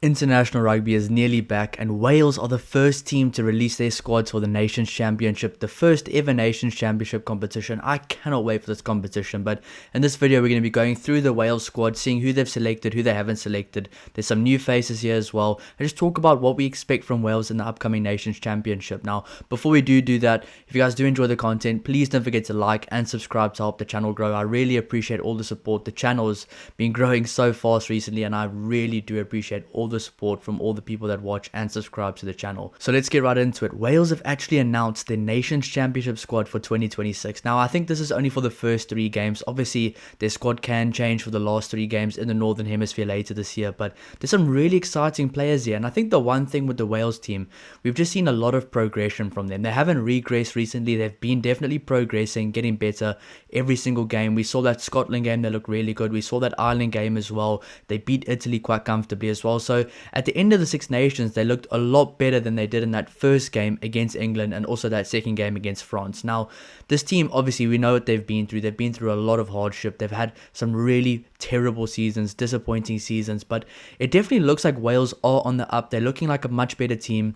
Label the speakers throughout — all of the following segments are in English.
Speaker 1: International rugby is nearly back, and Wales are the first team to release their squads for the Nations Championship, the first ever Nations Championship competition. I cannot wait for this competition, but in this video we're going to be going through the Wales squad, seeing who they've selected, who they haven't selected. There's some new faces here as well, and just talk about what we expect from Wales in the upcoming Nations Championship. Now, before we do that, if you guys do enjoy the content, please don't forget to like and subscribe to help the channel grow. I really appreciate all the support. The channel has been growing so fast recently, and I really do appreciate all the support from all the people that watch and subscribe to the channel. So let's get right into it. Wales have actually announced their Nations Championship squad for 2026. Now, I think this is only for the first 3 games. Obviously, their squad can change for the last 3 games in the Northern Hemisphere later this year, but there's some really exciting players here. And I think the one thing with the Wales team, we've just seen a lot of progression from them. They haven't regressed recently. They've been definitely progressing, getting better every single game. We saw that Scotland game, they looked really good. We saw that Ireland game as well. They beat Italy quite comfortably as well. So at the end of the Six Nations, they looked a lot better than they did in that first game against England and also that second game against France. Now, this team, obviously, we know what they've been through. They've been through a lot of hardship. They've had some really terrible seasons, disappointing seasons, but it definitely looks like Wales are on the up. They're looking like a much better team,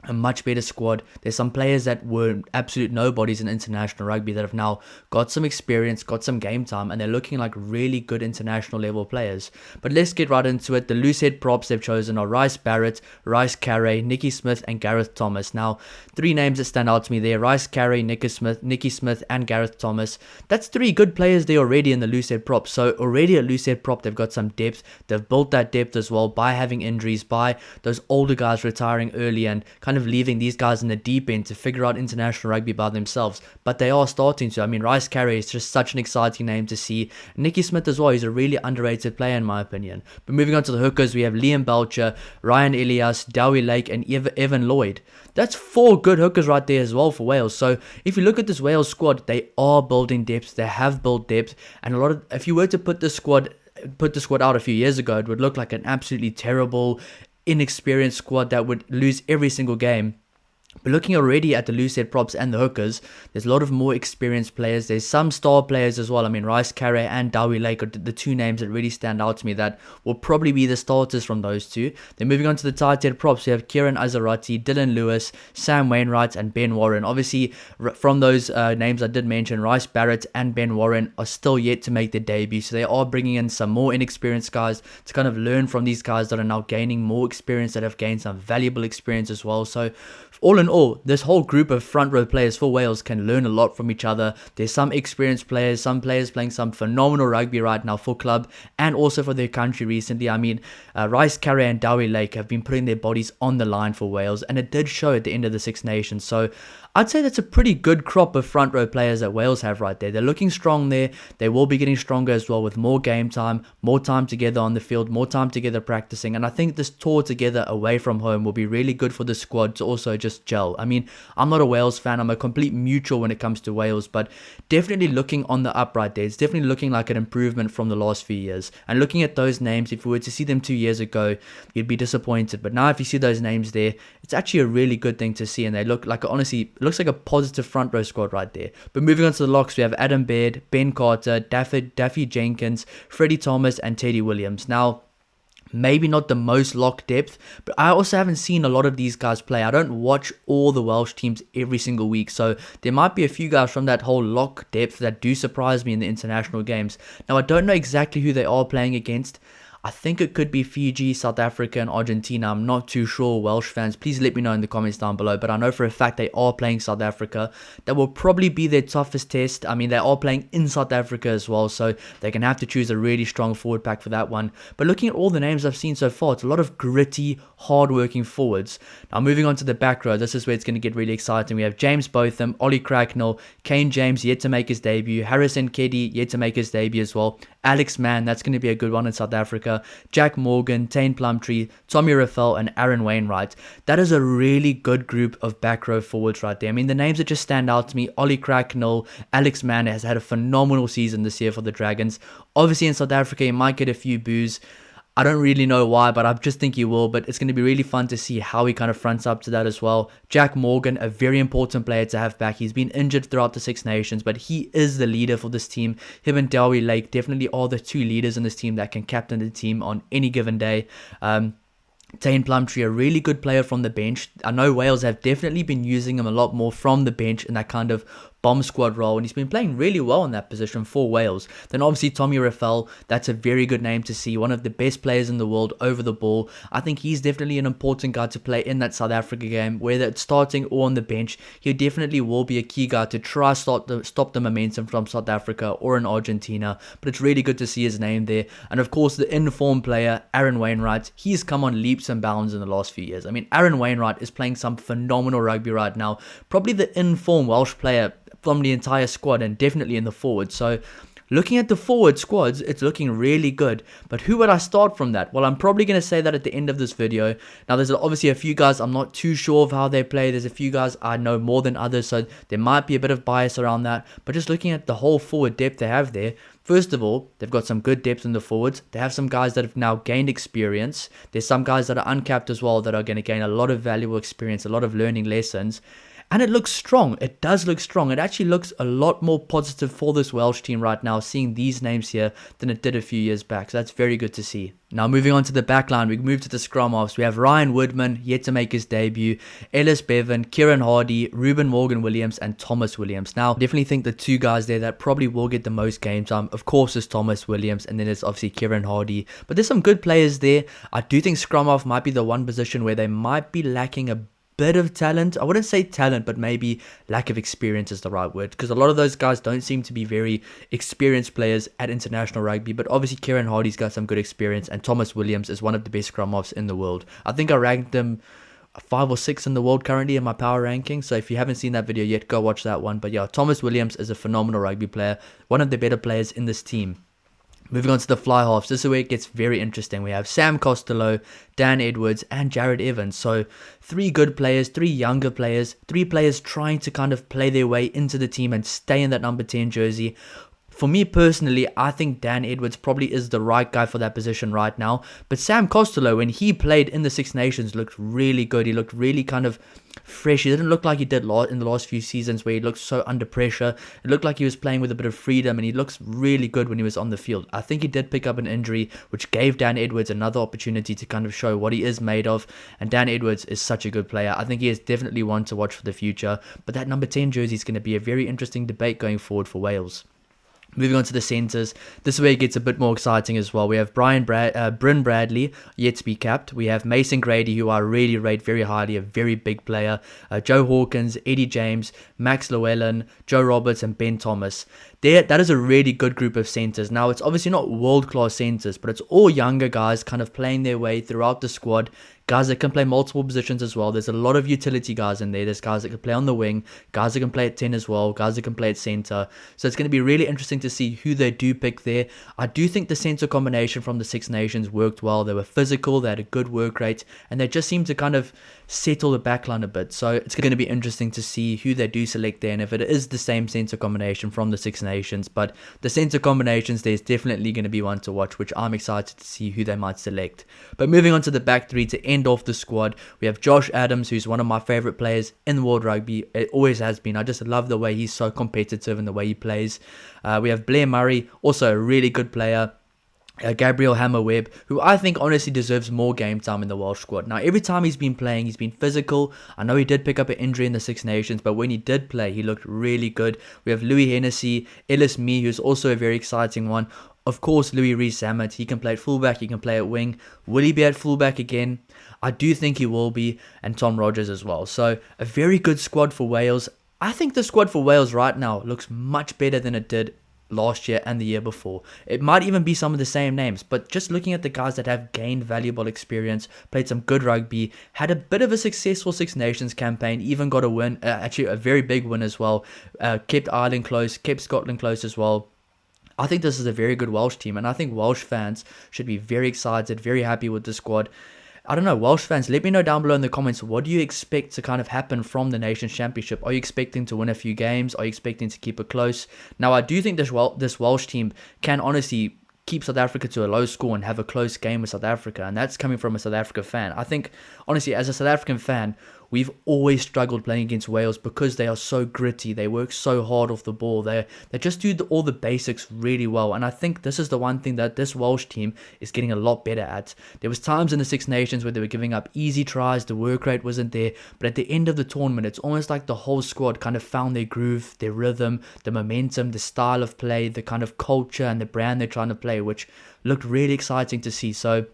Speaker 1: a much better squad. There's some players that were absolute nobodies in international rugby that have now got some experience, got some game time, and they're looking like really good international level players. But let's get right into it. The loose head props they've chosen are Rhys Barrett, Rhys Carré, Nicky Smith, and Gareth Thomas. Now, 3 names that stand out to me there: Rhys Carré, Nicky Smith, and Gareth Thomas. That's 3 good players there already in the loose head props. So already a loose head prop, they've got some depth. They've built that depth as well by having injuries, by those older guys retiring early and kind of leaving these guys in the deep end to figure out international rugby by themselves. But they are starting to. I mean, Rhys Carré is just such an exciting name to see. Nicky Smith as well, he's a really underrated player in my opinion. But moving on to the hookers, we have Liam Belcher, Ryan Elias, Dowie Lake, and Evan Lloyd. That's 4 good hookers right there as well for Wales. So if you look at this Wales squad, they are building depth. They have built depth, and a lot of, if you were to put the squad out a few years ago, it would look like an absolutely terrible, inexperienced squad that would lose every single game. But looking already at the loose head props and the hookers, there's a lot of more experienced players. There's some star players as well. I mean, Rhys Carré and Dowie Lake are the 2 names that really stand out to me that will probably be the starters from those 2. Then moving on to the tight head props, we have Kieran Azarati, Dylan Lewis, Sam Wainwright, and Ben Warren. Obviously, from those names I did mention, Rhys Barrett and Ben Warren are still yet to make their debut. So they are bringing in some more inexperienced guys to kind of learn from these guys that are now gaining more experience, that have gained some valuable experience as well. So all in all, this whole group of front row players for Wales can learn a lot from each other. There's some experienced players, some players playing some phenomenal rugby right now for club and also for their country recently. I mean, Rhys Carré and Dowie Lake have been putting their bodies on the line for Wales, and it did show at the end of the Six Nations. So I'd say that's a pretty good crop of front row players that Wales have right there. They're looking strong there. They will be getting stronger as well with more game time, more time together on the field, more time together practicing. And I think this tour together away from home will be really good for the squad to also just gel. I mean, I'm not a Wales fan. I'm a complete neutral when it comes to Wales, but definitely looking on the up right there. It's definitely looking like an improvement from the last few years. And looking at those names, if we were to see them 2 years ago, you'd be disappointed. But now if you see those names there, it's actually a really good thing to see. And they look like, honestly, looks like a positive front row squad right there. But moving on to the locks, we have Adam Baird, Ben Carter, Daffy Jenkins, Freddie Thomas, and Teddy Williams. Now, maybe not the most lock depth, but I also haven't seen a lot of these guys play. I don't watch all the Welsh teams every single week, so there might be a few guys from that whole lock depth that do surprise me in the international games. Now, I don't know exactly who they are playing against. I think it could be Fiji, South Africa, and Argentina. I'm not too sure. Welsh fans, please let me know in the comments down below. But I know for a fact they are playing South Africa. That will probably be their toughest test. I mean, they are playing in South Africa as well, so they're going to have to choose a really strong forward pack for that one. But looking at all the names I've seen so far, it's a lot of gritty, hard-working forwards. Now, moving on to the back row, this is where it's going to get really exciting. We have James Botham, Ollie Cracknell, Kane James yet to make his debut, Harrison Keddy yet to make his debut as well, Alex Mann, that's going to be a good one in South Africa, Jack Morgan, Tane Plumtree, Tommy Raffel, and Aaron Wainwright. That is a really good group of back row forwards right there. I mean, the names that just stand out to me: Ollie Cracknell, Alex Mann has had a phenomenal season this year for the Dragons. Obviously in South Africa, he might get a few boos. I don't really know why, but I just think he will. But it's going to be really fun to see how he kind of fronts up to that as well. Jack Morgan, a very important player to have back. He's been injured throughout the Six Nations, but he is the leader for this team. Him and Dowie Lake definitely are the two leaders in this team that can captain the team on any given day. Tane Plumtree, a really good player from the bench. I know Wales have definitely been using him a lot more from the bench in that kind of bomb squad role, and he's been playing really well in that position for Wales. Then obviously Tommy Raffel, that's a very good name to see, one of the best players in the world over the ball. I think he's definitely an important guy to play in that South Africa game, whether it's starting or on the bench. He definitely will be a key guy to try stop the momentum from South Africa or in Argentina, but it's really good to see his name there. And of course the in-form player, Aaron Wainwright, he's come on leaps and bounds in the last few years. I mean, Aaron Wainwright is playing some phenomenal rugby right now, probably the in-form Welsh player from the entire squad, and definitely in the forward. So looking at the forward squads, it's looking really good. But who would I start from that? Well, I'm probably going to say that at the end of this video. Now, there's obviously a few guys I'm not too sure of how they play. There's a few guys I know more than others, so there might be a bit of bias around that. But just looking at the whole forward depth they have there, first of all, they've got some good depth in the forwards. They have some guys that have now gained experience. There's some guys that are uncapped as well that are going to gain a lot of valuable experience, a lot of learning lessons. And it looks strong. It does look strong. It actually looks a lot more positive for this Welsh team right now, seeing these names here, than it did a few years back. So that's very good to see. Now moving on to the back line, we move to the scrum halves. We have Ryan Woodman, yet to make his debut, Ellis Bevan, Kieran Hardy, Ruben Morgan-Williams, and Thomas Williams. Now, definitely think the two guys there that probably will get the most game time, of course, is Thomas Williams, and then there's obviously Kieran Hardy. But there's some good players there. I do think scrum half might be the one position where they might be lacking a bit of talent. I wouldn't say talent, but maybe lack of experience is the right word, because a lot of those guys don't seem to be very experienced players at international rugby. But obviously Kieran Hardy's got some good experience, and Thomas Williams is one of the best scrum halves in the world. I think I ranked them 5 or 6 in the world currently in my power ranking, so if you haven't seen that video yet, go watch that one. But yeah, Thomas Williams is a phenomenal rugby player, one of the better players in this team. Moving on to the fly halves, this is where it gets very interesting. We have Sam Costello, Dan Edwards, and Jared Evans. So 3 good players, 3 younger players, 3 players trying to kind of play their way into the team and stay in that number 10 jersey. For me personally, I think Dan Edwards probably is the right guy for that position right now. But Sam Costello, when he played in the Six Nations, looked really good. He looked really kind of fresh. He didn't look like he did in the last few seasons where he looked so under pressure. It looked like he was playing with a bit of freedom, and he looks really good when he was on the field. I think he did pick up an injury, which gave Dan Edwards another opportunity to kind of show what he is made of. And Dan Edwards is such a good player. I think he is definitely one to watch for the future. But that number 10 jersey is going to be a very interesting debate going forward for Wales. Moving on to the centres, this is where it gets a bit more exciting as well. We have Bryn Bradley, yet to be capped. We have Mason Grady, who I really rate very highly, a very big player. Joe Hawkins, Eddie James, Max Llewellyn, Joe Roberts, and Ben Thomas. That is a really good group of centres. Now, it's obviously not world-class centres, but it's all younger guys kind of playing their way throughout the squad. Guys that can play multiple positions as well. There's a lot of utility guys in there. There's guys that can play on the wing, guys that can play at 10 as well, guys that can play at centre. So it's going to be really interesting to see who they do pick there. I do think the centre combination from the Six Nations worked well. They were physical, they had a good work rate, and they just seemed to kind of settle the backline a bit. So it's going to be interesting to see who they do select there, and if it is the same centre combination from the Six Nations. But the centre combinations, there's definitely going to be one to watch, which I'm excited to see who they might select. But moving on to the back three to end off the squad, we have Josh Adams, who's one of my favourite players in world rugby. It always has been. I just love the way he's so competitive and the way he plays. We have Blair Murray, also a really good player. Gabriel Hammer-Webb, who I think honestly deserves more game time in the Welsh squad. Now, every time he's been playing, he's been physical. I know he did pick up an injury in the Six Nations, but when he did play, he looked really good. We have Louis Hennessy, Ellis Mee, who's also a very exciting one. Of course, Louis Rees-Zammit, he can play at fullback, he can play at wing. Will he be at fullback again? I do think he will be, and Tom Rogers as well. So, a very good squad for Wales. I think the squad for Wales right now looks much better than it did last year and the year before. It might even be some of the same names, but just looking at the guys that have gained valuable experience, played some good rugby, had a bit of a successful Six Nations campaign, even got a win, actually a very big win as well, kept Ireland close, kept Scotland close as well. I think this is a very good Welsh team, and I think Welsh fans should be very excited, very happy with the squad. I don't know, Welsh fans, let me know down below in the comments, what do you expect to kind of happen from the Nations Championship? Are you expecting to win a few games? Are you expecting to keep it close? Now, I do think this Welsh team can honestly keep South Africa to a low score and have a close game with South Africa, and that's coming from a South Africa fan. I think, honestly, as a South African fan, we've always struggled playing against Wales because they are so gritty. They work so hard off the ball. They just do all the basics really well. And I think this is the one thing that this Welsh team is getting a lot better at. There was times in the Six Nations where they were giving up easy tries, the work rate wasn't there, but at the end of the tournament, it's almost like the whole squad kind of found their groove, their rhythm, the momentum, the style of play, the kind of culture and the brand they're trying to play, which looked really exciting to see. So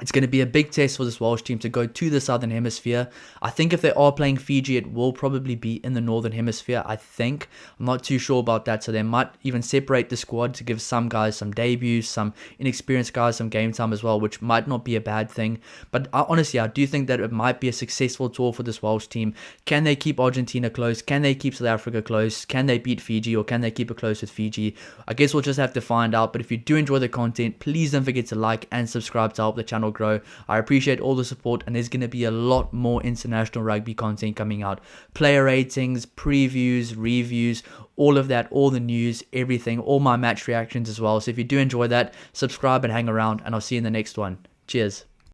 Speaker 1: it's going to be a big test for this Welsh team to go to the Southern Hemisphere. I think if they are playing Fiji, it will probably be in the Northern Hemisphere, I think. I'm not too sure about that, so they might even separate the squad to give some guys some debuts, some inexperienced guys some game time as well, which might not be a bad thing. But honestly, I do think that it might be a successful tour for this Welsh team. Can they keep Argentina close? Can they keep South Africa close? Can they beat Fiji, or can they keep it close with Fiji? I guess we'll just have to find out. But if you do enjoy the content, please don't forget to like and subscribe to help the channel grow. I appreciate all the support, and there's going to be a lot more international rugby content coming out. Player ratings, previews, reviews, all of that, all the news, everything, all my match reactions as well. So if you do enjoy that, subscribe and hang around, and I'll see you in the next one. Cheers.